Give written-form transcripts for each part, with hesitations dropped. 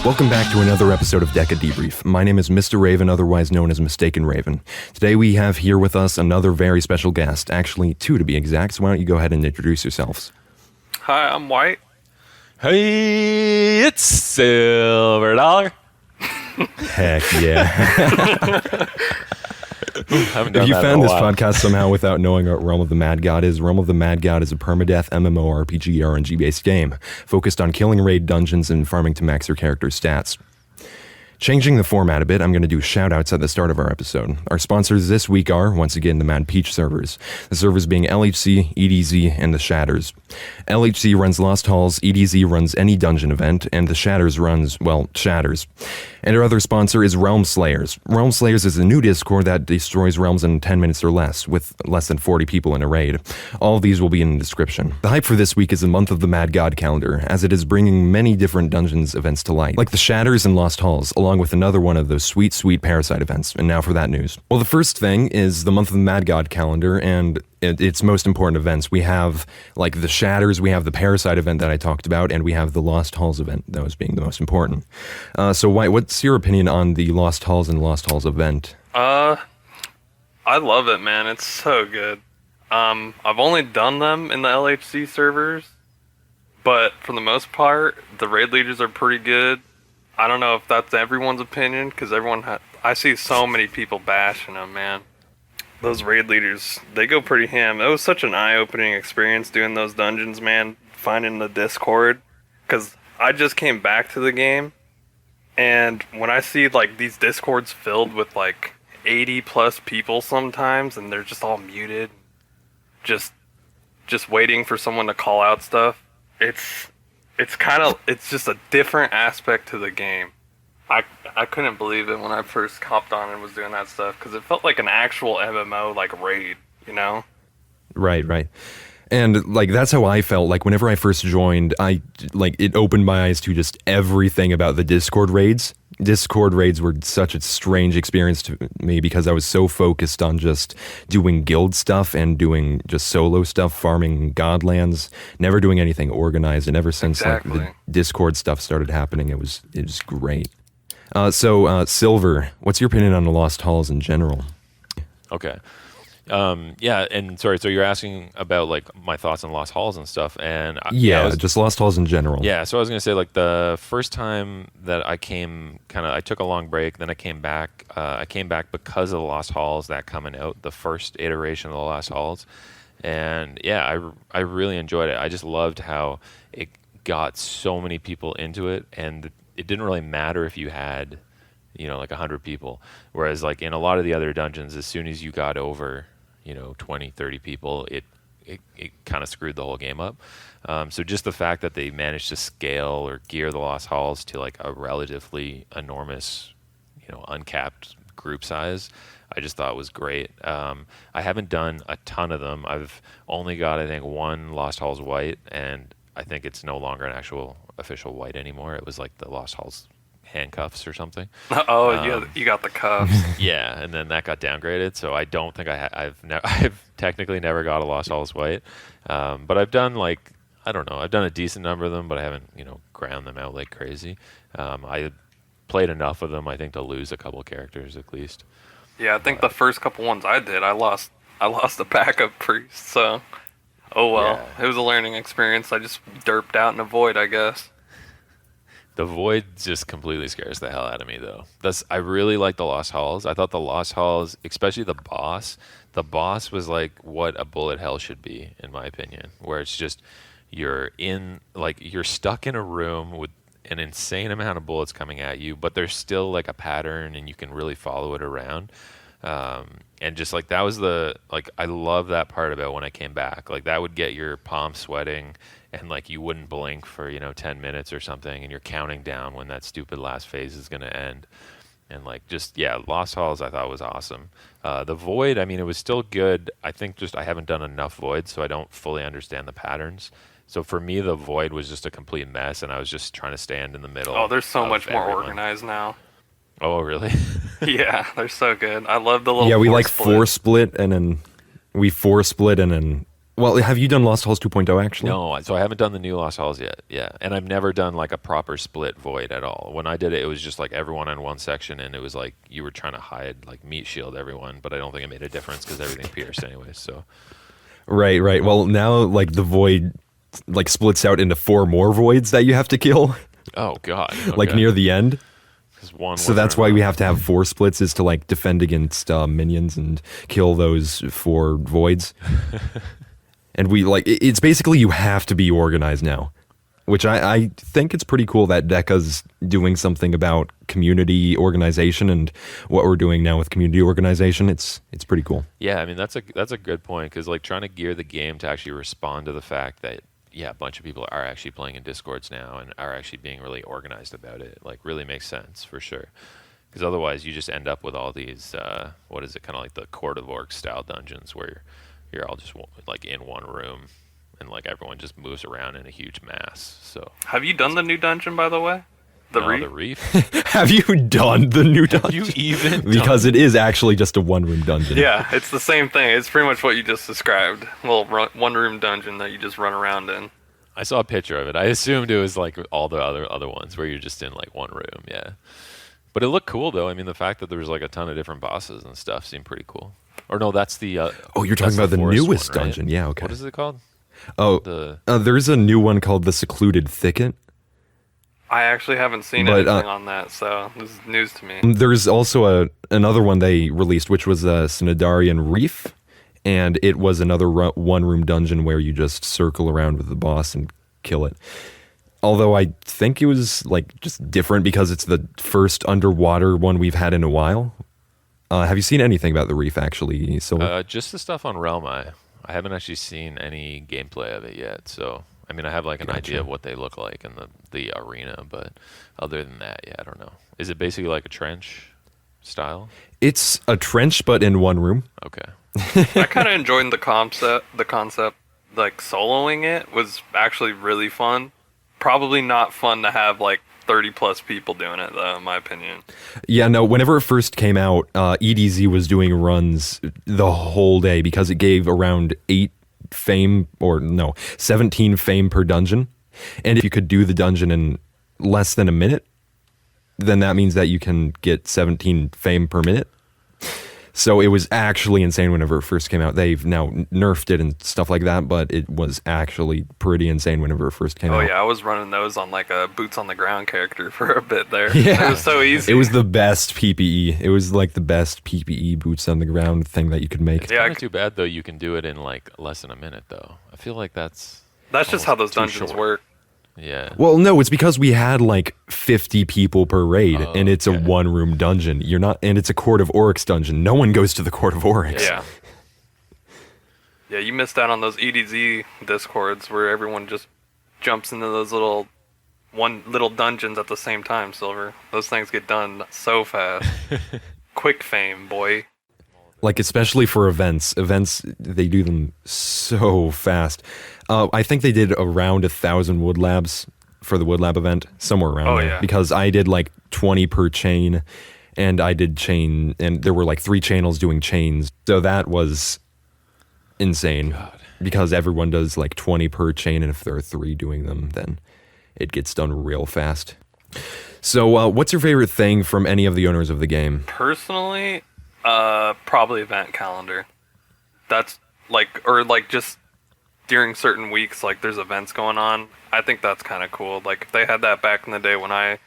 Welcome back to another episode of Deca Debrief. My name is Mr. Raven, otherwise known as Mistaken Raven. Today we have here with us another very special guest, actually two to be exact, so why don't you go ahead and introduce yourselves. Hi, I'm White. Hey, it's SLVRDLLR. Heck yeah. If you found this podcast somehow without knowing what Realm of the Mad God is, Realm of the Mad God is a permadeath MMORPG RNG-based game, focused on killing raid dungeons and farming to max your character's stats. Changing the format a bit, I'm going to do shout-outs at the start of our episode. Our sponsors this week are, once again, the Mad Peach servers. The servers being LHC, EDZ, and the Shatters. LHC runs Lost Halls, EDZ runs any dungeon event, and the Shatters runs, well, Shatters. And our other sponsor is Realm Slayers. Realm Slayers is a new Discord that destroys realms in 10 minutes or less, with less than 40 people in a raid. All of these will be in the description. The hype for this week is the Month of the Mad God calendar, as it is bringing many different dungeons events to light, like the Shatters and Lost Halls, along with another one of those sweet, sweet Parasite events. And now for that news. Well, the first thing is the Month of the Mad God calendar, and its most important events. We have, like, the Shatters, we have the Parasite event that I talked about, and we have the Lost Halls event, those being the most important. So, White, what's your opinion on the Lost Halls and Lost Halls event? I love it, man. It's so good. I've only done them in the LHC servers, but for the most part, the raid leaders are pretty good. I don't know if that's everyone's opinion, because I see so many people bashing them, man. Those raid leaders, they go pretty ham. It was such an eye-opening experience doing those dungeons, man. Finding the Discord, because I just came back to the game, and when I see like these Discords filled with like 80 plus people sometimes, and they're just all muted, just waiting for someone to call out stuff, it's just a different aspect to the game. I couldn't believe it when I first hopped on and was doing that stuff, because it felt like an actual MMO, like, raid, you know? Right. And, like, that's how I felt. Like, whenever I first joined, it opened my eyes to just everything about the Discord raids. Discord raids were such a strange experience to me, because I was so focused on just doing guild stuff and doing just solo stuff, farming Godlands, never doing anything organized. And ever since like the Discord stuff started happening, it was great. So Silver, what's your opinion on the Lost Halls in general? Okay. Yeah, and sorry, so you're asking about like my thoughts on Lost Halls and stuff, and just Lost Halls in general. Yeah, so I was gonna say, like, the first time that I came, I took a long break, then I came back. I came back because of the Lost Halls that coming out, the first iteration of the Lost Halls, and yeah, I really enjoyed it. I just loved how it got so many people into it, and it didn't really matter if you had, like 100 people, whereas like in a lot of the other dungeons, as soon as you got over 20, 30 people, it kind of screwed the whole game up. So just the fact that they managed to scale or gear the Lost Halls to like a relatively enormous, uncapped group size, I just thought was great. I haven't done a ton of them. I've only got, I think, one Lost Halls White, and I think it's no longer an actual official White anymore. It was like the Lost Halls handcuffs or something. Oh, you got the cuffs. Yeah, and then that got downgraded, so I don't think I've technically never got a Lost Halls White, but I've done I've done a decent number of them, but I haven't ground them out like crazy. I played enough of them, I think, to lose a couple characters at least. Yeah, I think the first couple ones I did, I lost a backup priest, so oh well. Yeah. It was a learning experience. I just derped out in a void, I guess. The Void just completely scares the hell out of me, though. I really like the Lost Halls. I thought the Lost Halls, especially the boss was like what a bullet hell should be, in my opinion, where it's just you're stuck in a room with an insane amount of bullets coming at you, but there's still like a pattern and you can really follow it around. And just like that was I love that part about when I came back. Like that would get your palms sweating, and like you wouldn't blink for 10 minutes or something, and you're counting down when that stupid last phase is going to end. And like just Lost Halls I thought was awesome. The Void, I mean, it was still good. I think just I haven't done enough Voids, so I don't fully understand the patterns. So for me, the Void was just a complete mess, and I was just trying to stand in the middle. Oh, they're so much more organized now. Oh, really? Yeah, they're so good. I love the little we 4-split, and then we 4-split, and then Well, have you done Lost Halls 2.0 actually? No, so I haven't done the new Lost Halls yet. Yeah, and I've never done like a proper split void at all. When I did it, it was just like everyone in one section, and it was like you were trying to hide, like meat shield everyone. But I don't think it made a difference because everything pierced anyways. So. Right. Well, now like the void like splits out into 4 more voids that you have to kill. Oh God! Okay. Like near the end. So that's why we have to have 4 splits, is to like defend against minions and kill those 4 voids. And we like it's basically you have to be organized now, which I think it's pretty cool that Deca's doing something about community organization and what we're doing now with community organization. It's pretty cool. Yeah, I mean that's a good point, because like trying to gear the game to actually respond to the fact that a bunch of people are actually playing in Discords now and are actually being really organized about it, like really makes sense for sure. Because otherwise you just end up with all these what is it, kind of like the Court of Orcs style dungeons where you're all just like in one room and like everyone just moves around in a huge mass. So have you done the new dungeon, by the way? The Reef? Have you done the new dungeon? Have you even Because it is actually just a 1-room dungeon. Yeah, it's the same thing. It's pretty much what you just described. Well, 1-room dungeon that you just run around in. I saw a picture of it. I assumed it was like all the other ones where you're just in like one room. Yeah, but it looked cool though. I mean, the fact that there was like a ton of different bosses and stuff seemed pretty cool. Or no, that's the you're talking about the newest one, right? dungeon. Yeah, okay. What is it called? There's a new one called the Secluded Thicket. I actually haven't seen anything on that, so this is news to me. There's also another one they released, which was Synodarian Reef, and it was another 1-room dungeon where you just circle around with the boss and kill it. Although I think it was like just different because it's the first underwater one we've had in a while. Have you seen anything about the Reef actually, Silver? Just the stuff on Realm Eye. I haven't actually seen any gameplay of it yet, so I mean I have like an idea of what they look like in the arena, but other than that, I don't know. Is it basically like a trench style? It's a trench, but in 1 room. Okay. I kind of enjoyed the concept. Like soloing it was actually really fun. Probably not fun to have like 30 plus people doing it though, in my opinion. Yeah, no, whenever it first came out, EDZ was doing runs the whole day because it gave around 17 fame per dungeon. And if you could do the dungeon in less than a minute, then that means that you can get 17 fame per minute. So it was actually insane whenever it first came out. They've now nerfed it and stuff like that, but it was actually pretty insane whenever it first came out. Oh yeah, I was running those on like a boots on the ground character for a bit there. Yeah. It was so easy. It was the best PPE. It was like the best PPE boots on the ground thing that you could make. It's kind of too bad though you can do it in like less than a minute though. I feel like that's just how those dungeons work. Yeah. Well, no, it's because we had like 50 people per raid, and it's a 1-room dungeon. And it's a Court of Oryx dungeon. No one goes to the Court of Oryx. Yeah. Yeah, you missed out on those EDZ discords where everyone just jumps into those little dungeons at the same time, Silver. Those things get done so fast. Quick fame, boy. Like, especially for events. Events, they do them so fast. I think they did around 1,000 wood labs for the wood lab event, somewhere around there. Yeah. Because I did like 20 per chain, and I did chain, and there were like 3 channels doing chains. So that was insane. God. Because everyone does like 20 per chain, and if there are 3 doing them, then it gets done real fast. So what's your favorite thing from any of the owners of the game? Personally, probably event calendar. That's like, or like just during certain weeks, like there's events going on. I think that's kind of cool. Like if they had that back in the day when I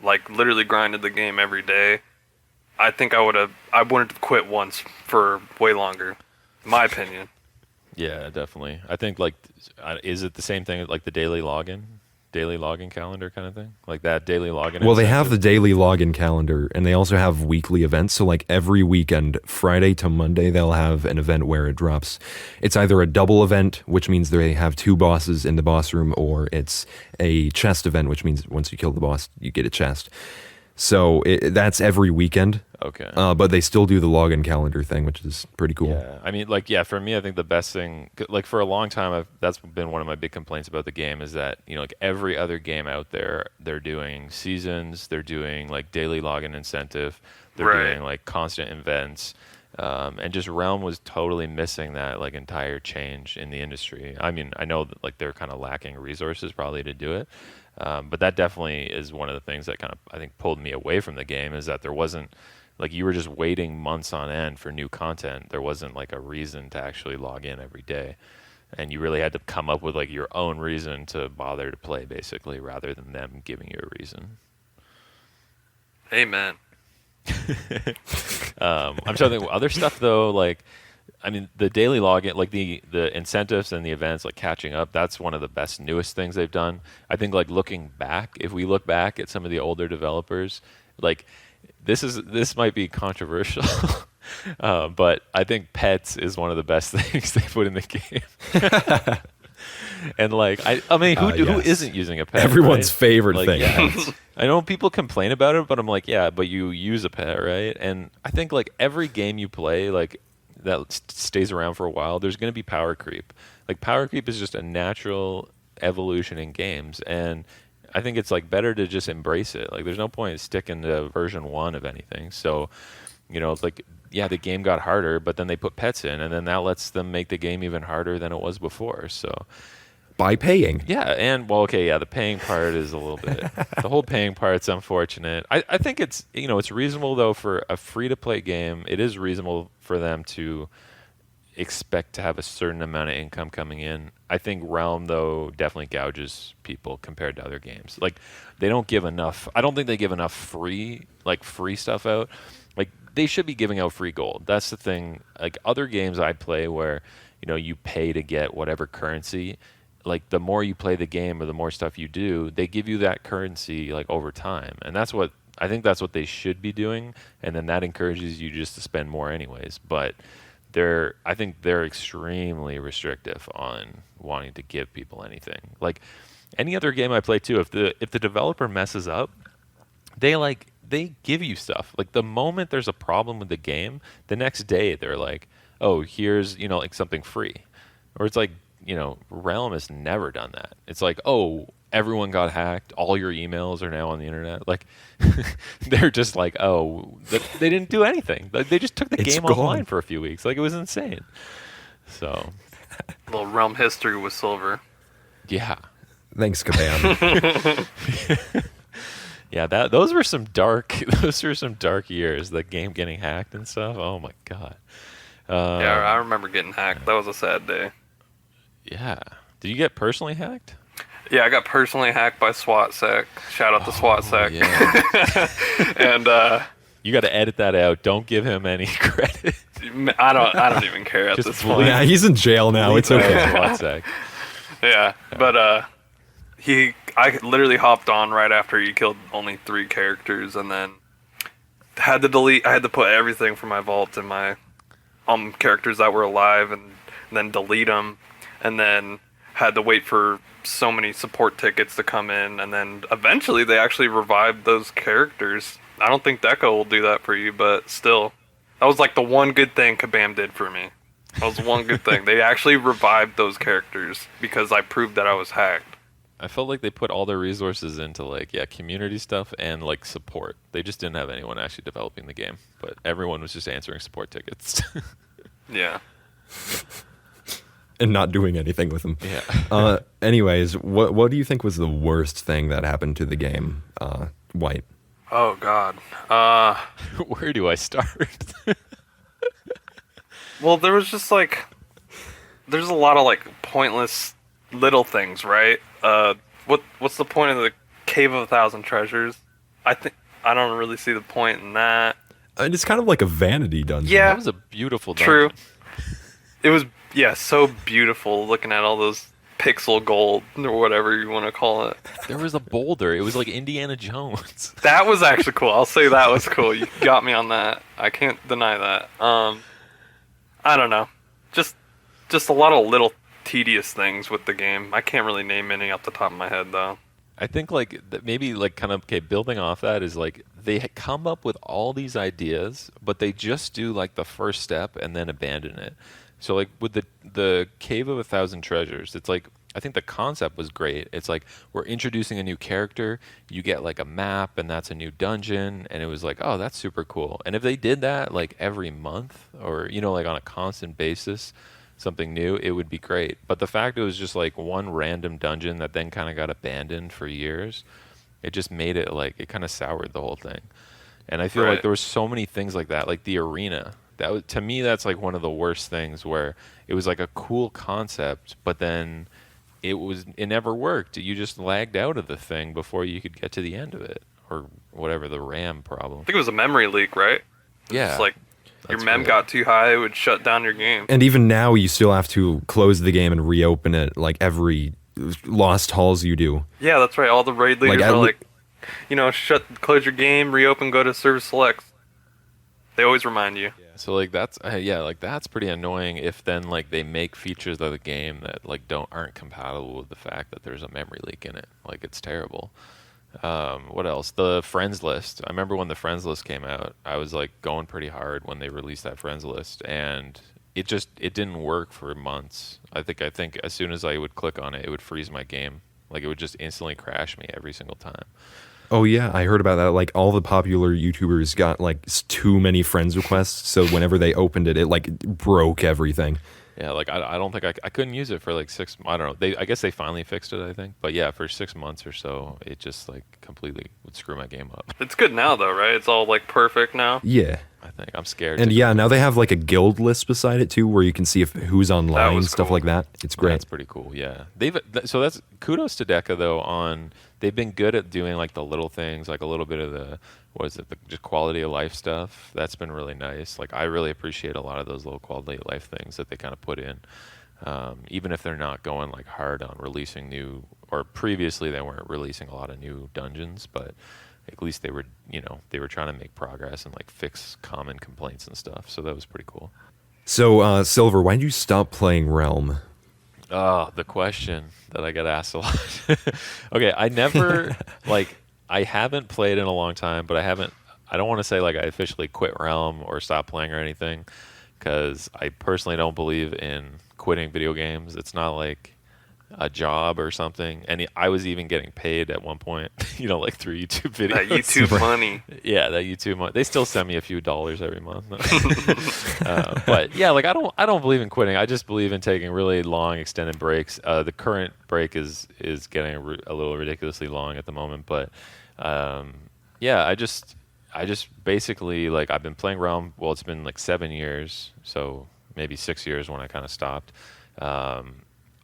like literally grinded the game every day, I think I wouldn't have quit once for way longer, in my opinion. Yeah, definitely. I think like, is it the same thing like the daily login calendar kind of thing, like that daily login? Well, they have the daily login calendar, and they also have weekly events. So like every weekend, Friday to Monday, they'll have an event where it drops. It's either a double event, which means they have 2 bosses in the boss room, or it's a chest event, which means once you kill the boss, you get a chest. So that's every weekend. Okay. But they still do the login calendar thing, which is pretty cool. Yeah. I mean, like, yeah, for me, I think the best thing, like, for a long time, that's been one of my big complaints about the game is that, you know, like, every other game out there, they're doing seasons, they're doing, like, daily login incentive, they're doing, like, constant events. And just Realm was totally missing that like entire change in the industry. I mean, I know that like they're kind of lacking resources probably to do it, but that definitely is one of the things that kind of I think pulled me away from the game, is that there wasn't like, you were just waiting months on end for new content. There wasn't like a reason to actually log in every day, and you really had to come up with like your own reason to bother to play, basically, rather than them giving you a reason. Amen. I'm trying to think of other stuff though. Like, I mean, the daily login, like the incentives and the events, like catching up. That's one of the best, newest things they've done. I think like looking back, if we look back at some of the older developers, like this might be controversial, but I think pets is one of the best things they put in the game. And like, I mean, who isn't using a pet? Everyone's right? favorite like, thing. Yeah, I know people complain about it, but I'm like, yeah, but you use a pet, right? And I think like every game you play, like that stays around for a while, there's going to be power creep. Like power creep is just a natural evolution in games, and I think it's like better to just embrace it. Like there's no point sticking to version 1 of anything. So, you know, it's like, yeah, the game got harder, but then they put pets in, and then that lets them make the game even harder than it was before. So, by paying. yeah, and well, okay, yeah, the paying part is a little bit. The whole paying part's unfortunate. I think it's, you know, it's reasonable though for a free-to-play game. It is reasonable for them to expect to have a certain amount of income coming in. I think Realm though definitely gouges people compared to other games. Like they don't give enough. I don't think they give enough free stuff out. Like they should be giving out free gold. That's the thing. Like other games I play where, you know, you pay to get whatever currency. Like the more you play the game or the more stuff you do, they give you that currency like over time. And that's what I think that's what they should be doing. And then that encourages you just to spend more anyways. But I think they're extremely restrictive on wanting to give people anything. Like any other game I play too, if the developer messes up, they give you stuff. Like the moment there's a problem with the game, the next day they're like, oh, here's, you know, like something free. Or it's like, you know, Realm has never done that. It's like, oh, everyone got hacked. All your emails are now on the internet. Like, they're just like, oh, they didn't do anything. They just took the game offline for a few weeks. Like, it was insane. So, a little Realm history with Silver. Yeah. Thanks, Kabam. Yeah, those were some dark years. The game getting hacked and stuff. Oh my god. Yeah, I remember getting hacked. That was a sad day. Yeah. Did you get personally hacked? Yeah, I got personally hacked by SWATSec. Shout out to SWATSec. Yeah. And you got to edit that out. Don't give him any credit. I don't even care at this point. Yeah, he's in jail now. It's okay. SWATSec. Yeah, but I literally hopped on right after he killed only 3 characters, and then had to delete. I had to put everything from my vault and my characters that were alive, and then delete them, and then had to wait for so many support tickets to come in, and then eventually they actually revived those characters. I don't think Deca will do that for you, but still, that was like the one good thing Kabam did for me. That was one good thing. They actually revived those characters because I proved that I was hacked. I felt like they put all their resources into like, yeah, community stuff and like support. They just didn't have anyone actually developing the game, but everyone was just answering support tickets. Yeah. And not doing anything with them. Yeah. Anyways, what do you think was the worst thing that happened to the game, White? Oh God. Where do I start? Well, there was just like, there's a lot of like pointless little things, right? What's the point of the Cave of 1,000 Treasures? I don't really see the point in that. It's kind of like a vanity dungeon. Yeah, That was a beautiful dungeon. true. It was, yeah, so beautiful looking at all those pixel gold or whatever you want to call it. There was a boulder. It was like Indiana Jones. That was actually cool. I'll say that was cool. You got me on that. I can't deny that. I don't know. Just a lot of little tedious things with the game. I can't really name any off the top of my head though. I think like maybe like kind of building off that is like they come up with all these ideas, but they just do like the first step and then abandon it. So like with the Cave of 1,000 Treasures, it's like I think the concept was great. It's like we're introducing a new character, you get like a map, and that's a new dungeon, and it was like, oh, that's super cool. And if they did that like every month, or like on a constant basis, something new, it would be great. But the fact it was just like one random dungeon that then kind of got abandoned for years, it just made it like it kind of soured the whole thing. And I feel like there were so many things like that, like the arena. That was, to me, that's like one of the worst things, where it was like a cool concept, but then it never worked. You just lagged out of the thing before you could get to the end of it, or whatever, the RAM problem. I think it was a memory leak, right? Yeah. It's like your mem got too high, it would shut down your game. And even now, you still have to close the game and reopen it like every Lost Halls you do. Yeah, that's right. All the raid leaders are like, close your game, reopen, go to service selects. They always remind you. Yeah. So like that's that's pretty annoying if then like they make features of the game that like aren't compatible with the fact that there's a memory leak in it. Like it's terrible. What else? The friends list. I remember when the friends list came out, I was like going pretty hard when they released that friends list, and it didn't work for months. I think as soon as I would click on it, it would freeze my game. Like it would just instantly crash me every single time. Oh yeah, I heard about that. Like all the popular YouTubers got like too many friends requests, so whenever they opened it, it like broke everything. Yeah, like I don't think I couldn't use it for like 6. I don't know. I guess they finally fixed it, I think. But yeah, for 6 months or so, it just like completely would screw my game up. It's good now though, right? It's all like perfect now. Yeah. I think I'm scared. And yeah, now they have like a guild list beside it too, where you can see who's online and stuff like that. It's great. That's pretty cool. Yeah, so that's kudos to Deca though. They've been good at doing like the little things, like a little bit of the just quality of life stuff. That's been really nice. Like I really appreciate a lot of those little quality of life things that they kind of put in, even if they're not going like hard on releasing new. Or previously they weren't releasing a lot of new dungeons, but at least they were trying to make progress and like fix common complaints and stuff. So that was pretty cool. So Silver, why did you stop playing Realm? Oh, the question that I get asked a lot. Okay, I never I haven't played in a long time, but I don't want to say like I officially quit Realm or stopped playing or anything, because I personally don't believe in quitting video games. It's not like a job or something, and I was even getting paid at one point, like through YouTube videos. That YouTube money. Yeah, that YouTube money. They still send me a few dollars every month. But yeah, like I don't believe in quitting. I just believe in taking really long extended breaks. The current break is getting a little ridiculously long at the moment, but yeah, I just basically like I've been playing Realm. Well, it's been like 7 years, so maybe 6 years when I kind of stopped.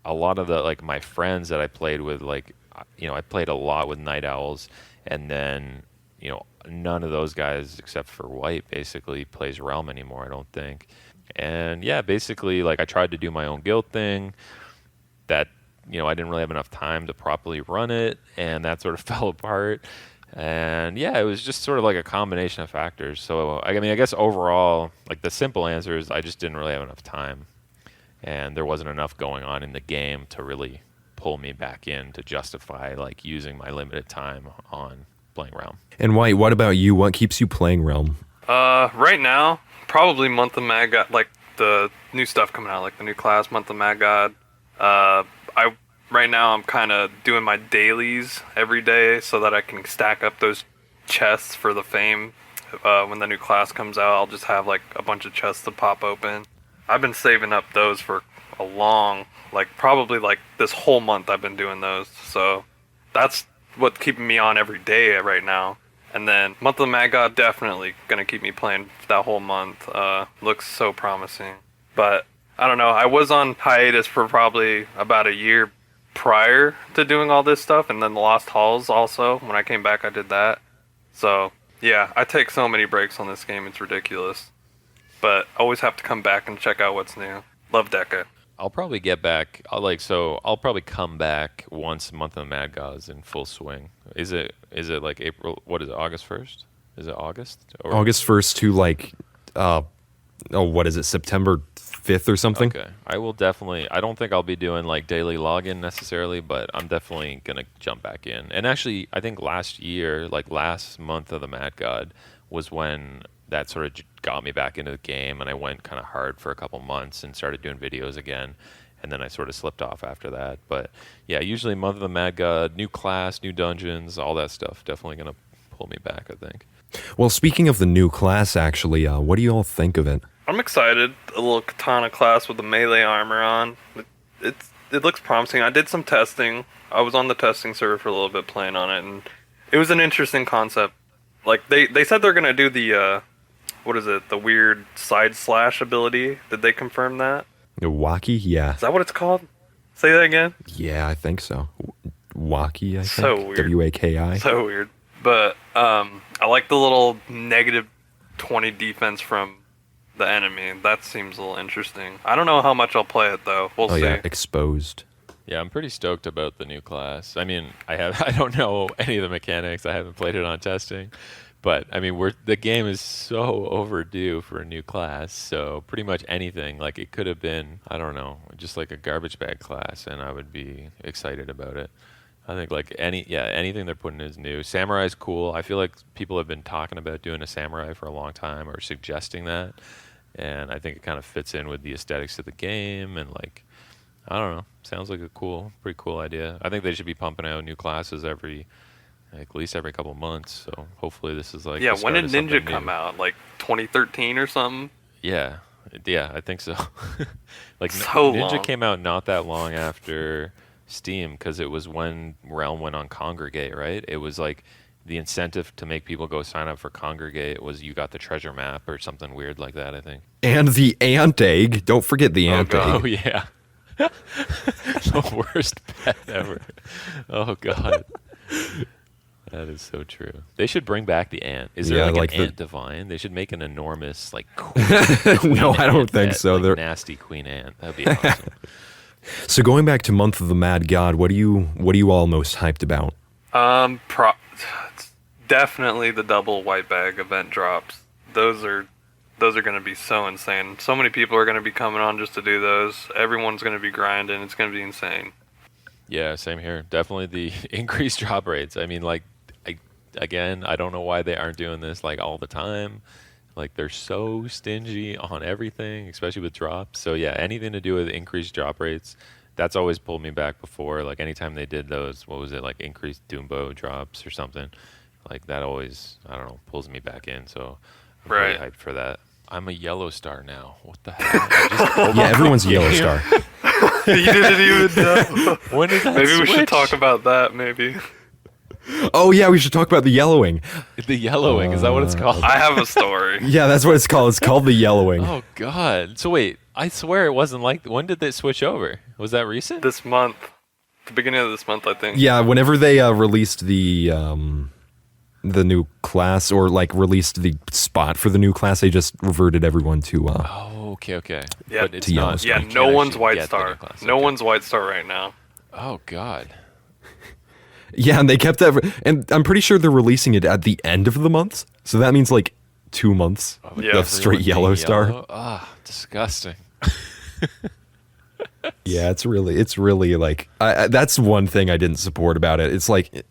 A lot of my friends that I played with, I played a lot with Night Owls, and then, none of those guys except for White basically plays Realm anymore, I don't think. And yeah, basically, I tried to do my own guild thing that, I didn't really have enough time to properly run it, and that sort of fell apart. And yeah, it was just sort of like a combination of factors. So, I guess overall, the simple answer is I just didn't really have enough time. And there wasn't enough going on in the game to really pull me back in to justify using my limited time on playing Realm. And White, what about you? What keeps you playing Realm? Right now, probably Month of Mad God, the new stuff coming out, the new class, Month of Mad God. Right now I'm kind of doing my dailies every day so that I can stack up those chests for the fame. When the new class comes out, I'll just have a bunch of chests to pop open. I've been saving up those for a long, probably this whole month I've been doing those. So that's what's keeping me on every day right now. And then Month of the Mad God, definitely going to keep me playing that whole month. Looks so promising. But I don't know, I was on hiatus for probably about a year prior to doing all this stuff. And then the Lost Halls also, when I came back I did that. So yeah, I take so many breaks on this game, it's ridiculous. But always have to come back and check out what's new. Love Deca. I'll probably get back. I'll probably come back once Month of the Mad God is in full swing. Is it like April? What is it? August 1st? Is it August? August 1st to what is it? September 5th or something? Okay. I will definitely. I don't think I'll be doing daily login necessarily, but I'm definitely gonna jump back in. And actually, I think last year, last Month of the Mad God was when that sort of got me back into the game, and I went kind of hard for a couple months and started doing videos again. And then I sort of slipped off after that. But yeah, usually Month of the Mad God, new class, new dungeons, all that stuff. Definitely going to pull me back, I think. Well, speaking of the new class, actually, what do you all think of it? I'm excited. A little katana class with the melee armor on. It looks promising. I did some testing. I was on the testing server for a little bit playing on it, and it was an interesting concept. Like, they said they're going to do the, the weird side slash ability. Did they confirm that? Waki, yeah. Is that what it's called? Say that again? Yeah, I think so. Waki, I think. So weird. W-A-K-I. So weird. But I like the little negative 20 defense from the enemy. That seems a little interesting. I don't know how much I'll play it, though. We'll see. Yeah, exposed. Yeah, I'm pretty stoked about the new class. I mean, I don't know any of the mechanics. I haven't played it on testing. But I mean, the game is so overdue for a new class. So pretty much anything, like it could have been, I don't know, just like a garbage bag class, and I would be excited about it. I think like anything they're putting is new. Samurai's cool. I feel like people have been talking about doing a samurai for a long time or suggesting that, and I think it kind of fits in with the aesthetics of the game, and like, I don't know, sounds like a pretty cool idea. I think they should be pumping out new classes at least every couple months. So hopefully this is like when did Ninja come out? Like 2013 or something? Yeah, I think so. Like so Ninja long. came out not that long after Steam, because it was when Realm went on Congregate, right? It was like the incentive to make people go sign up for Congregate was you got the treasure map or something weird like that, I think. And the ant egg. Don't forget the ant egg. Oh yeah. The worst pet ever. Oh god. That is so true. They should bring back the ant. Is there like an ant divine? They should make an enormous like queen No, I don't think so. Like, nasty queen ant. That'd be awesome. So going back to Month of the Mad God, what are you all most hyped about? It's definitely the double white bag event drops. Those are going to be so insane. So many people are going to be coming on just to do those. Everyone's going to be grinding. It's going to be insane. Yeah, same here. Definitely the increased drop rates. I mean, like, I don't know why they aren't doing this like all the time. Like, they're so stingy on everything, especially with drops. So yeah, anything to do with increased drop rates, that's always pulled me back before. Like anytime they did those, what was it, like increased Doombo drops or something, like that always, I don't know, pulls me back in. So I'm really hyped for that. I'm a yellow star now. What the hell? Yeah, everyone's a yellow star. You didn't even know. When did that Maybe switch? we should talk about that, maybe. Oh yeah, we should talk about the yellowing. The yellowing, is that what it's called? I have a story. Yeah, that's what it's called. It's called the yellowing. Oh god. So wait, I swear it wasn't like, when did they switch over? Was that recent? This month. The beginning of this month, I think. Yeah, whenever they released the new class, or like released the spot for the new class, they just reverted everyone to Oh, okay. Yeah, But it's to not. Yellowstone. Yeah, you no can't one's actually white get the new star. class. No Okay. one's white star right now. Oh god. Yeah, and they kept that, and I'm pretty sure they're releasing it at the end of the month, so that means like 2 months Yeah. of straight Everyone yellow being star. yellow? Ah, disgusting. Yeah, it's really like that's one thing I didn't support about it. It's like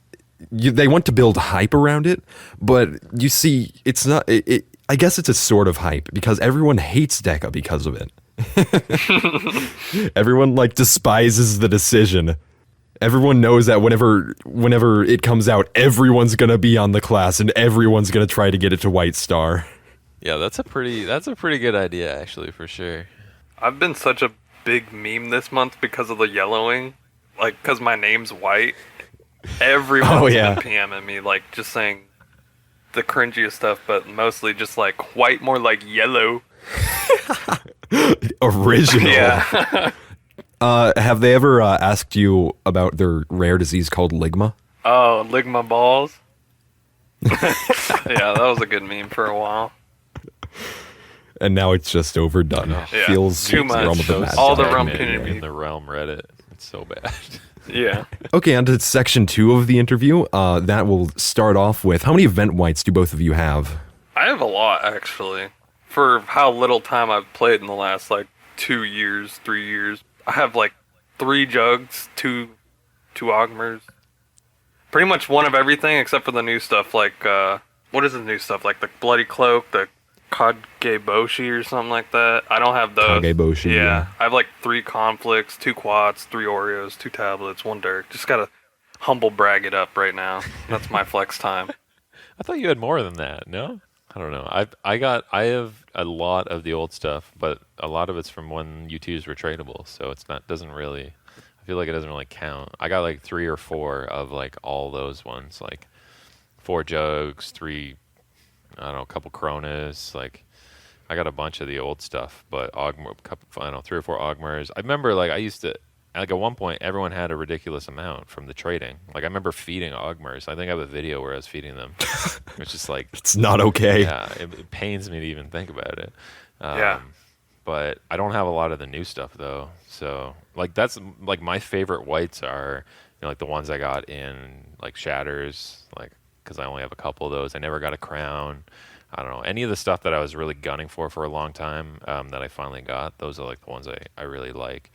they want to build hype around it, but you see, it's not. I guess it's a sort of hype because everyone hates Deca because of it. Everyone like despises the decision. Everyone knows that whenever it comes out, everyone's gonna be on the class and everyone's gonna try to get it to white star. Yeah, that's a pretty good idea actually, for sure. I've been such a big meme this month because of the yellowing. Like, because my name's white. Everyone's been PMing me, like, just saying the cringiest stuff, but mostly just like white, more like yellow. Original. Yeah. Have they ever asked you about their rare disease called ligma? Oh, Ligma balls. Yeah, that was a good meme for a while. And now it's just overdone. Yeah, Feels too much. Realm of the Mad All the God. Realm in community. the Realm Reddit. It's so bad. Yeah. Okay, on to section 2 of the interview. That will start off with, how many event whites do both of you have? I have a lot, actually. For how little time I've played in the last, like, 2 years, 3 years. I have, like, 3 jugs, 2 augmers. Pretty much one of everything except for the new stuff, like, what is the new stuff? Like the Bloody Cloak, the Kageboshi or something like that. I don't have those. Kageboshi, yeah. I have like 3 conflicts, 2 quats, 3 Oreos, 2 tablets, 1 Dirk. Just gotta humble brag it up right now. That's my flex time. I thought you had more than that. No, I don't know. I have a lot of the old stuff, but a lot of it's from when U2s were tradable, so doesn't really. I feel like it doesn't really count. I got like 3 or 4 of like all those ones, like 4 jugs, 3. I don't know, a couple Cronus. Like I got a bunch of the old stuff, but Ogmar, 3 or 4 Ogmars. I remember like I used to. Like at one point, everyone had a ridiculous amount from the trading. Like I remember feeding Ogmars. I think I have a video where I was feeding them. It's just like it's not okay. Yeah, it pains me to even think about it. Yeah. But I don't have a lot of the new stuff though. So like that's like my favorite whites are like the ones I got in like Shatters. Like because I only have a couple of those. I never got a crown. I don't know any of the stuff that I was really gunning for a long time that I finally got. Those are like the ones I really like.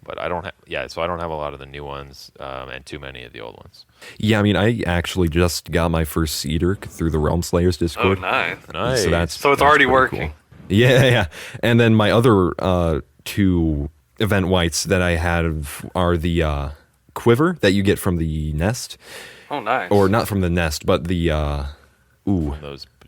But I don't have, so I don't have a lot of the new ones and too many of the old ones. Yeah, I mean, I actually just got my first Cedar through the Realm Slayers Discord. Oh, nice. So it's already working. Cool. Yeah. And then my other 2 event whites that I have are the Quiver that you get from the nest. Oh, nice. Or not from the nest, but the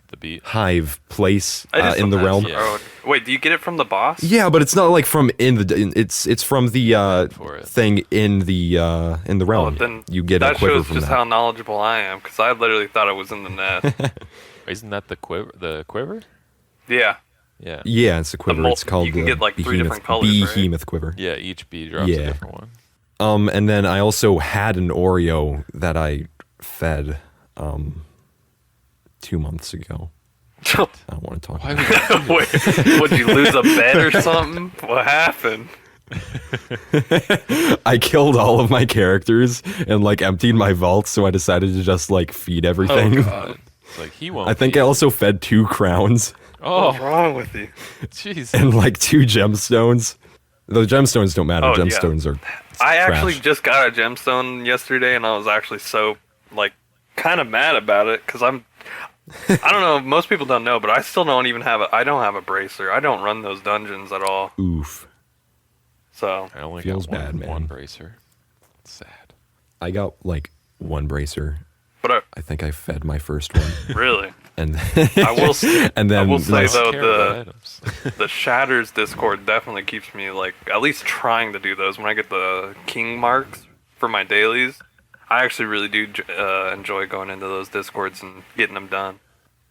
The beat hive place in the realm. Yeah. Oh, wait, do you get it from the boss? Yeah, but it's not like from it's from the thing in the realm. Then you get a quiver from that. That shows just how knowledgeable I am, because I literally thought it was in the nest. Isn't that the quiver? The quiver? Yeah. Yeah. Yeah, it's a quiver. It's called you can get like 3 different colors. Behemoth quiver. Yeah, each bee drops a different one. And then I also had an Oreo that I fed 2 months ago. I don't want to talk about it. Wait, would you lose a bet or something? What happened? I killed all of my characters and like emptied my vault, so I decided to just like feed everything. Oh, God. Like he won't. I think I also fed 2 crowns. Oh, what's wrong with you? Jeez. And like 2 gemstones. The gemstones don't matter. Gemstones are I actually trash. just got a gemstone yesterday, and I was actually so like kind of mad about it because I don't know. Most people don't know, but I still don't even have I don't have a bracer. I don't run those dungeons at all. Oof. So I only feels got bad, man. One bracer. It's sad. I got like 1 bracer. But I think I fed my first one. Really? And I will say though the Shatters Discord definitely keeps me like at least trying to do those when I get the king marks for my dailies. I actually really do enjoy going into those Discords and getting them done.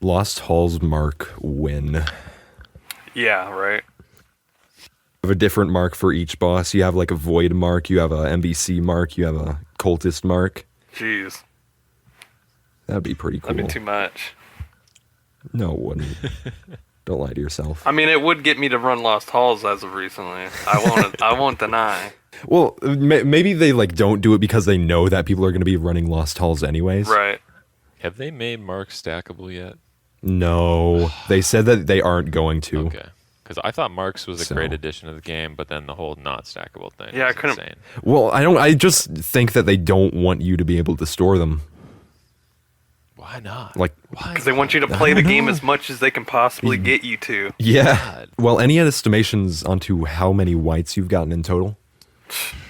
Lost Halls mark win. Yeah, right. You have a different mark for each boss. You have like a void mark, you have a MVC mark, you have a cultist mark. Jeez. That'd be pretty cool. That'd be too much. No, it wouldn't. Don't lie to yourself. I mean, it would get me to run Lost Halls as of recently. I won't deny. Well, maybe they like don't do it because they know that people are going to be running Lost Halls anyways. Right. Have they made Mark stackable yet? No, they said that they aren't going to. Okay. Because I thought Marks was a great addition to the game, but then the whole not stackable thing. Yeah, was I couldn't. Insane. Well, I just think that they don't want you to be able to store them. Why not? Like, because they want you to play the game as much as they can possibly get you to. Yeah. God. Well, any estimations onto how many whites you've gotten in total?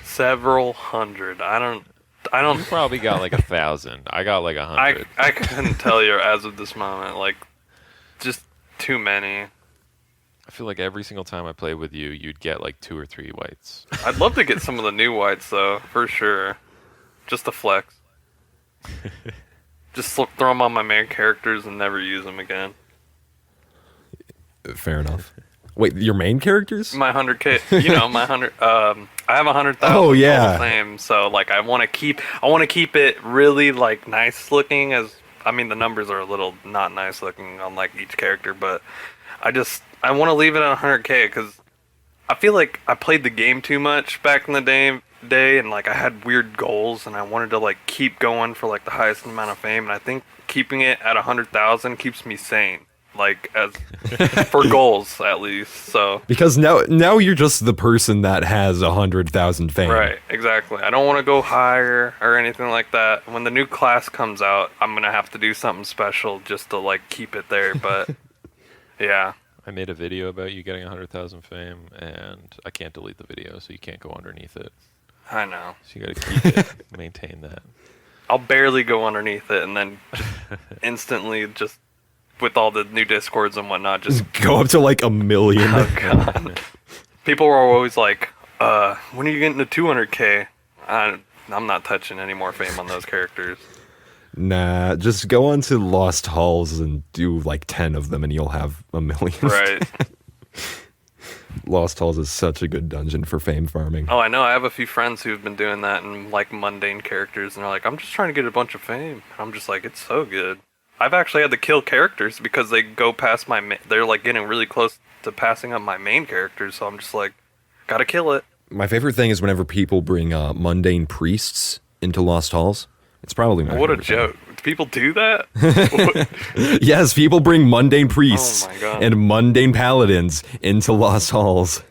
Several hundred. I don't. You probably got like 1,000. I got like 100. I couldn't tell you as of this moment. Like, just too many. I feel like every single time I play with you, you'd get like 2 or 3 whites. I'd love to get some of the new whites though, for sure. Just to flex. Just throw them on my main characters and never use them again. Fair enough. Wait, your main characters? My 100K, you know, my 100. I have 100,000. Oh yeah. Fame, so like I want to keep it really like nice looking. I mean, the numbers are a little not nice looking on like each character, but I want to leave it at 100K because I feel like I played the game too much back in the day, and like I had weird goals, and I wanted to like keep going for like the highest amount of fame, and I think keeping it at 100,000 keeps me sane, like as for goals at least. So because now you're just the person that has 100,000 fame. Right, exactly. I don't want to go higher or anything like that. When the new class comes out, I'm gonna have to do something special just to like keep it there, but. Yeah. I made a video about you getting 100,000 fame, and I can't delete the video, so you can't go underneath it. I know. So you got to keep it, maintain that. I'll barely go underneath it, and then just instantly, just with all the new Discords and whatnot, just Go up to like 1 million. oh god. People were always like, when are you getting to 200K? I'm not touching any more fame on those characters. Nah, just go onto Lost Halls and do like 10 of them and you'll have 1 million. Right. Lost Halls is such a good dungeon for fame farming. Oh, I know. I have a few friends who've been doing that in like mundane characters, and they're like, I'm just trying to get a bunch of fame. I'm just like, it's so good. I've actually had to kill characters because they go past they're like getting really close to passing up my main characters, so I'm just like, gotta kill it. My favorite thing is whenever people bring mundane priests into Lost Halls. It's probably my What a favorite thing. joke. Do people do that? Yes, people bring mundane priests Oh my God. and mundane paladins into Lost Halls.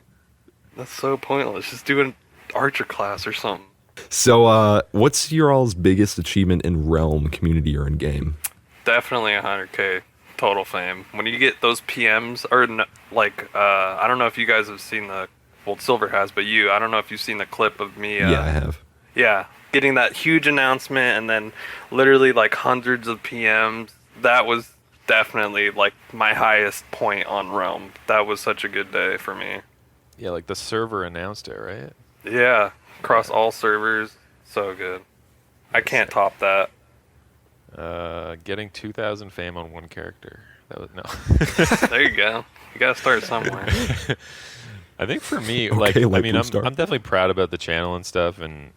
That's so pointless. Just do an archer class or something. So, what's your all's biggest achievement in Realm, community, or in game? Definitely 100K total fame. When you get those PMs, or I don't know if you guys have seen Silver has, but I don't know if you've seen the clip of me. Yeah, I have. Yeah, getting that huge announcement and then literally like hundreds of PMs. That was definitely like my highest point on Realm. That was such a good day for me. Yeah, like the server announced it, right? Yeah, across all servers. So good. I can't top that. Getting 2,000 fame on one character. That was no. There you go. You gotta start somewhere. I think for me, Okay, I mean, Blue I'm Star. definitely proud about the channel and stuff, and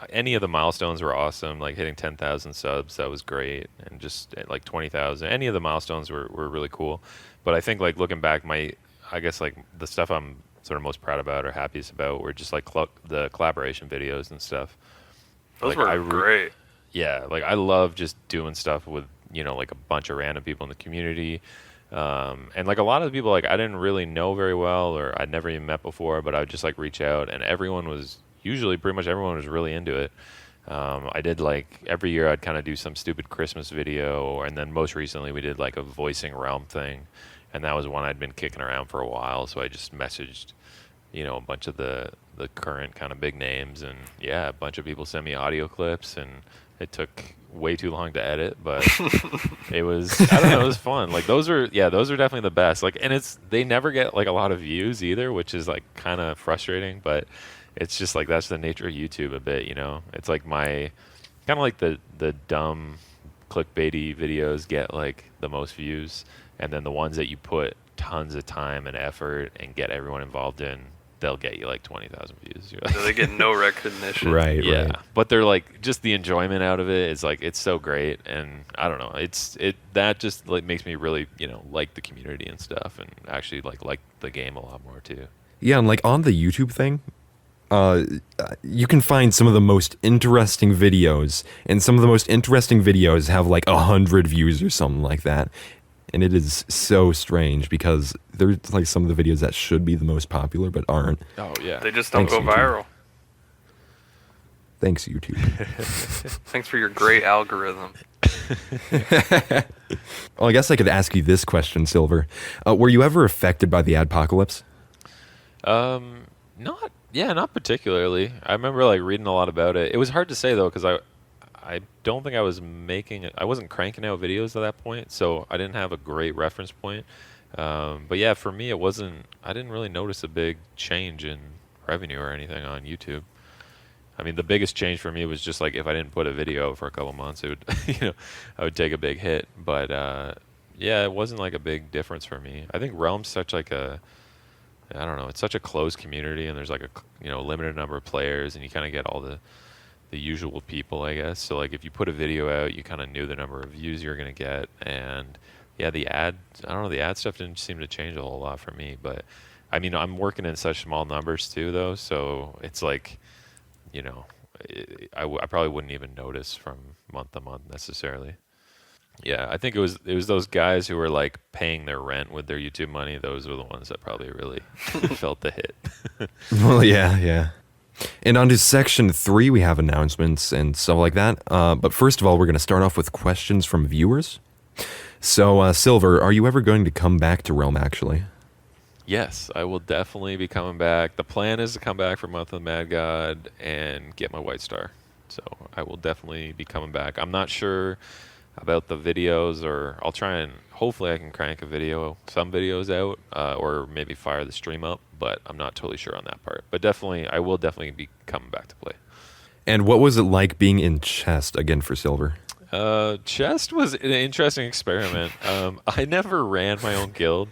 any of the milestones were awesome. Like hitting 10,000 subs, that was great, and just like 20,000. Any of the milestones were really cool. But I think like looking back, I guess like the stuff I'm sort of most proud about or happiest about were just like the collaboration videos and stuff. Those Like, were great. Yeah, like I love just doing stuff with like a bunch of random people in the community, and like a lot of the people like I didn't really know very well or I'd never even met before, but I would just like reach out, and pretty much everyone was really into it. I did like every year I'd kind of do some stupid Christmas video, and then most recently we did like a voicing Realm thing, and that was one I'd been kicking around for a while, so I just messaged a bunch of the current kind of big names, and yeah, a bunch of people sent me audio clips, and it took way too long to edit, but it was, I don't know, it was fun. Like those are definitely the best. Like, and they never get like a lot of views either, which is like kind of frustrating, but it's just like, that's the nature of YouTube a bit, It's like kind of like the dumb clickbaity videos get like the most views, and then the ones that you put tons of time and effort and get everyone involved in, they'll get you like 20,000 views. So they get no recognition. Right, Yeah, right. but they're like, just the enjoyment out of it is like, it's so great, and I don't know, that just like makes me really like the community and stuff, and actually like the game a lot more too. Yeah, and like on the YouTube thing, you can find some of the most interesting videos, and some of the most interesting videos have like 100 views or something like that. And it is so strange because there's like some of the videos that should be the most popular but aren't. Oh yeah, They just don't Thanks, go YouTube. viral. Thanks, YouTube. Thanks for your great algorithm. Well, I guess I could ask you this question, Silver. Were you ever affected by the adpocalypse? Not particularly. I remember like reading a lot about it. It was hard to say though, because I don't think I wasn't cranking out videos at that point, so I didn't have a great reference point. But yeah, for me, I didn't really notice a big change in revenue or anything on YouTube. I mean, the biggest change for me was just like if I didn't put a video for a couple months, it would, I would take a big hit. But yeah, it wasn't like a big difference for me. I think Realm's such like I don't know, it's such a closed community, and there's like a limited number of players, and you kind of get all the usual people, I guess. So like if you put a video out, you kind of knew the number of views you were going to get, and yeah, the ad stuff didn't seem to change a whole lot for me. But I mean, I'm working in such small numbers too, though, so it's like, I probably wouldn't even notice from month to month necessarily. Yeah, I think it was those guys who were like paying their rent with their YouTube money. Those were the ones that probably really felt the hit. Well, yeah. And on to section 3, we have announcements and stuff like that. But first of all, we're going to start off with questions from viewers. So, Silver, are you ever going to come back to Realm, actually? Yes, I will definitely be coming back. The plan is to come back for Month of the Mad God and get my White Star. So I will definitely be coming back. I'm not sure about the videos, or I'll try and hopefully I can crank some videos out, or maybe fire the stream up, but I'm not totally sure on that part. But definitely, I will definitely be coming back to play. And what was it like being in Chest again for Silver? Chest was an interesting experiment. I never ran my own guild,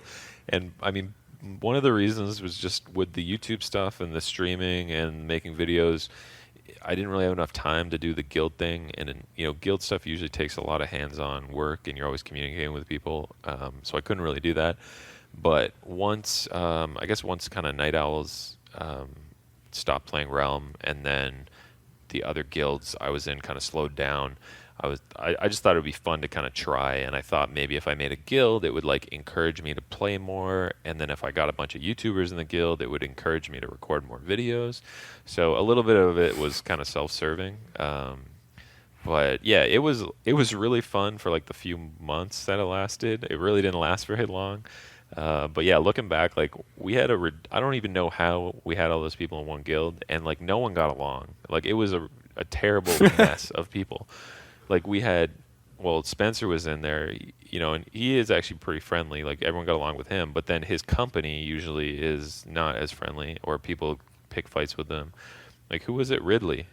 and I mean, one of the reasons was just with the YouTube stuff and the streaming and making videos, I didn't really have enough time to do the guild thing, and guild stuff usually takes a lot of hands-on work, and you're always communicating with people, so I couldn't really do that. But once, I guess once kind of Night Owls stopped playing Realm, and then the other guilds I was in kind of slowed down, I just thought it would be fun to kind of try, and I thought maybe if I made a guild, it would like encourage me to play more, and then if I got a bunch of YouTubers in the guild, it would encourage me to record more videos. So a little bit of it was kind of self-serving, but yeah, it was really fun for like the few months that it lasted. It really didn't last very long. But yeah, looking back, like I don't even know how we had all those people in one guild, and like no one got along. Like it was a terrible mess of people. Like we had, well, Spencer was in there, and he is actually pretty friendly. Like everyone got along with him, but then his company usually is not as friendly, or people pick fights with them. Like who was it? Ridley.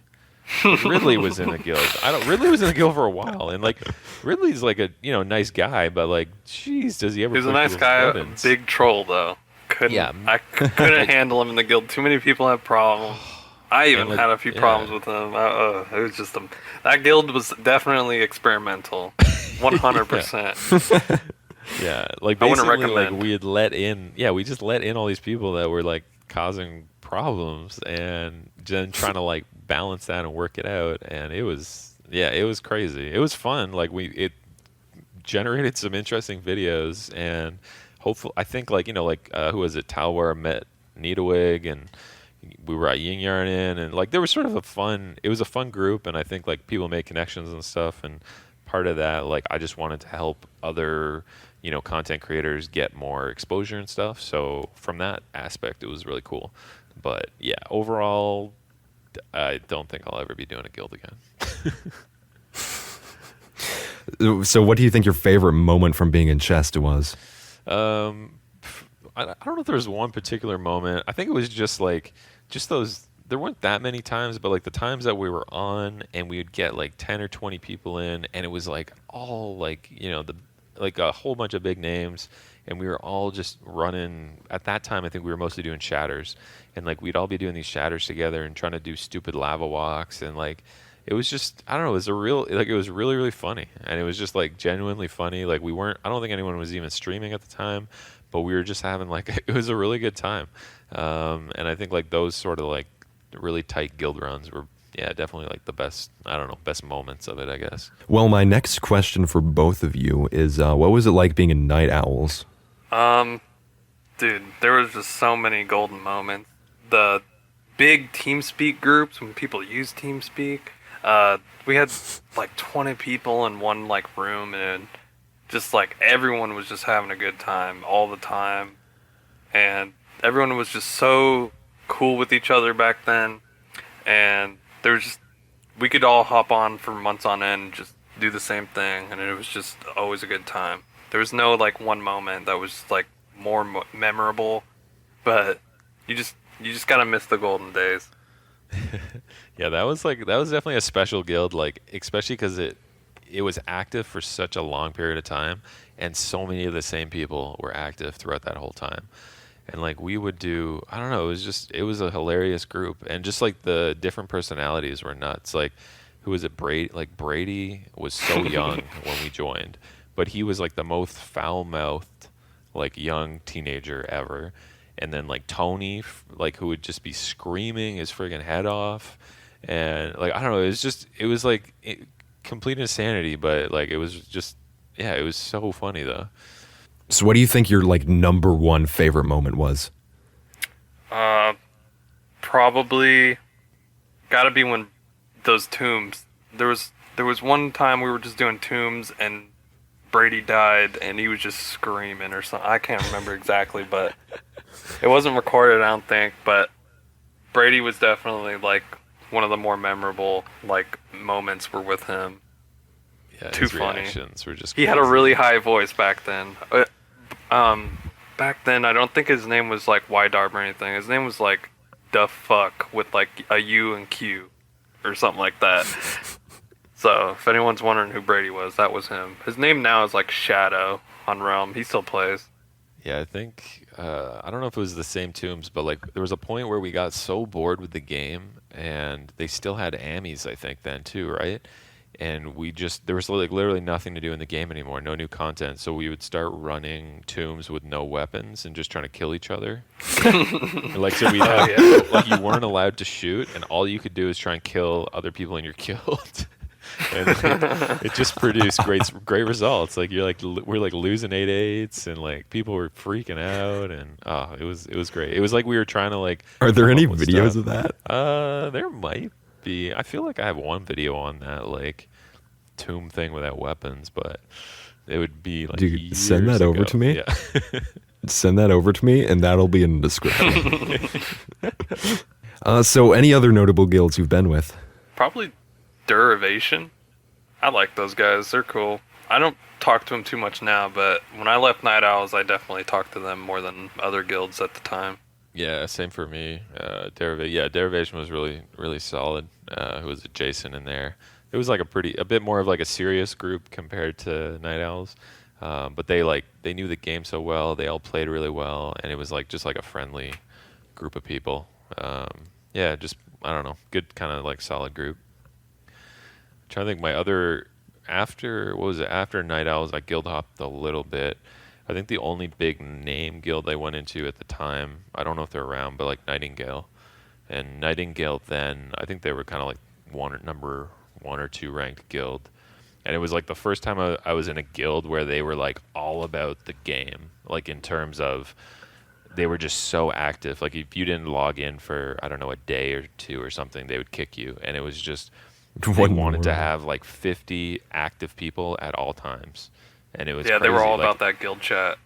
Ridley was in the guild. Ridley was in the guild for a while, and like Ridley's like a nice guy, but like, jeez, does he ever? He's a nice guy, a big troll though. I couldn't handle him in the guild. Too many people have problems. I even had a few problems with him. It was just that guild was definitely experimental, 100%. Yeah, like basically, I wouldn't recommend. Like we just let in all these people that were like causing problems, and then trying to like balance that and work it out, and it was crazy. It was fun. Like it generated some interesting videos, and hopefully, I think who was it? Talwar met Needawig, and we were at Yin Yarnin, and like there was sort of it was a fun group, and I think like people made connections and stuff, and part of that, like I just wanted to help other content creators get more exposure and stuff. So from that aspect, it was really cool. But yeah, overall, I don't think I'll ever be doing a guild again. So what do you think your favorite moment from being in Chest was? I don't know if there was one particular moment. I think it was just those, there weren't that many times, but like the times that we were on and we would get like 10 or 20 people in, and it was like all like, like a whole bunch of big names, and we were all just running. At that time, I think we were mostly doing shatters, and like we'd all be doing these shatters together and trying to do stupid lava walks, and like it was just, I don't know, it was really, really funny, and it was just like genuinely funny. Like I don't think anyone was even streaming at the time, but we were just having like, it was a really good time. And I think like those sort of like really tight guild runs were, yeah, definitely like the best moments of it, I guess. Well, my next question for both of you is, what was it like being in Night Owls? Dude, there was just so many golden moments. The big TeamSpeak groups, when people use TeamSpeak, we had like 20 people in one like room, and just like everyone was just having a good time all the time, and everyone was just so cool with each other back then, and we could all hop on for months on end and just do the same thing, and it was just always a good time. There was no like one moment that was like more memorable, but you just gotta miss the golden days. Yeah, that was definitely a special guild, like especially because it was active for such a long period of time, and so many of the same people were active throughout that whole time. And like we would do, I don't know, it was a hilarious group, and just like the different personalities were nuts. Like who was it? Brady was so young when we joined, but he was like the most foul-mouthed like young teenager ever. And then like Tony, like who would just be screaming his friggin' head off, and like I don't know, it was like complete insanity, but like it was just, yeah, it was so funny though. So what do you think your like number one favorite moment was? Probably gotta be when those tombs. There was one time we were just doing tombs, and Brady died, and he was just screaming or something. I can't remember exactly, but it wasn't recorded, I don't think. But Brady was definitely like one of the more memorable like moments were with him. Yeah, Too his funny. reactions were just He had a really high voice back then. Back then, I don't think his name was like Wydarb or anything. His name was like the fuck with like a U and Q or something like that. So if anyone's wondering who Brady was, that was him. His name now is like Shadow on Realm. He still plays. Yeah, I think I don't know if it was the same tombs, but like there was a point where we got so bored with the game, and they still had Ammies, I think, then too, right? And there was like literally nothing to do in the game anymore, no new content. So we would start running tombs with no weapons and just trying to kill each other. Like so we had, like you weren't allowed to shoot, and all you could do is try and kill other people in your guild. And it just produced great results. Like we're like losing 8-8s, and like people were freaking out, and it was great. It was like we were trying to like. Are there any videos of that? There might be. I feel like I have one video on that like tomb thing without weapons, but it would be like. Dude, send that over to me. Yeah. Send that over to me, and that'll be in the description. So, any other notable guilds you've been with? Probably Derivation. I like those guys. They're cool. I don't talk to them too much now, but when I left Night Owls, I definitely talked to them more than other guilds at the time. Yeah, same for me. Derivation was really, really solid. Who was it? Jason in there. It was like a bit more of like a serious group compared to Night Owls. But they knew the game so well. They all played really well, and it was like just like a friendly group of people. Just I don't know, good kind of like solid group. I'm trying to think my other after Night Owls, I guild hopped a little bit. I think the only big name guild I went into at the time, I don't know if they're around, but like Nightingale. And Nightingale then, I think they were kind of like number 1 or 2 ranked guild. And it was like the first time I was in a guild where they were like all about the game, like in terms of they were just so active. Like if you didn't log in for, I don't know, a day or 2 or something, they would kick you. And it was just, they wanted to have like 50 active people at all times. And it was crazy. They were all about that guild chat.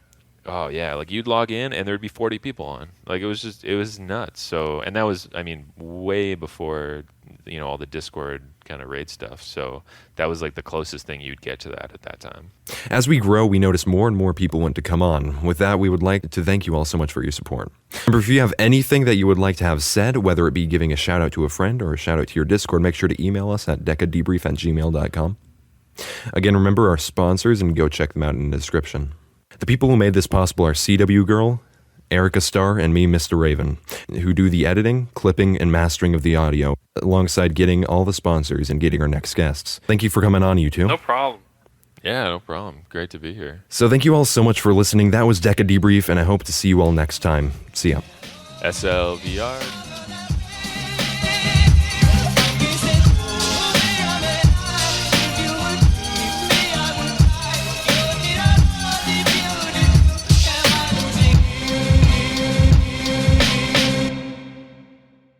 Oh yeah, like you'd log in and there'd be 40 people on. Like it was nuts. So, and that was, I mean, way before, all the Discord kind of raid stuff. So that was like the closest thing you'd get to that at that time. As we grow, we notice more and more people want to come on. With that, we would like to thank you all so much for your support. Remember, if you have anything that you would like to have said, whether it be giving a shout out to a friend or a shout out to your Discord, make sure to email us at decadebrief@gmail.com. Again, remember our sponsors and go check them out in the description. The people who made this possible are CW Girl, Erica Starr, and me, Mr. Raven, who do the editing, clipping, and mastering of the audio, alongside getting all the sponsors and getting our next guests. Thank you for coming on, you two. No problem. Yeah, no problem. Great to be here. So thank you all so much for listening. That was Deca Debrief, and I hope to see you all next time. See ya. SLVR.